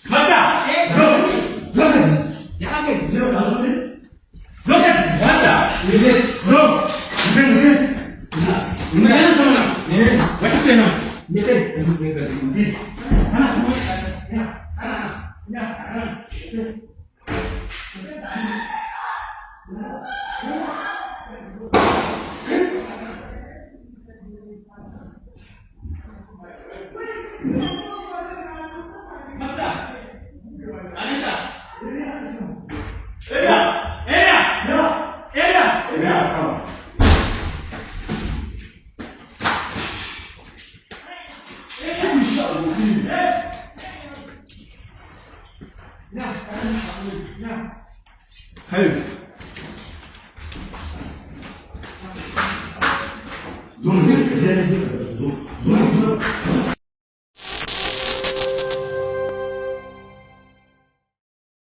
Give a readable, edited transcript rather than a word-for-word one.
맞다! 야게 들어가서는 너가 잘한다! 이제 그럼 무슨 얼마나 동안 예 맞잖아. 이제 하나 맞다. 아니다. 너는 왜 그래?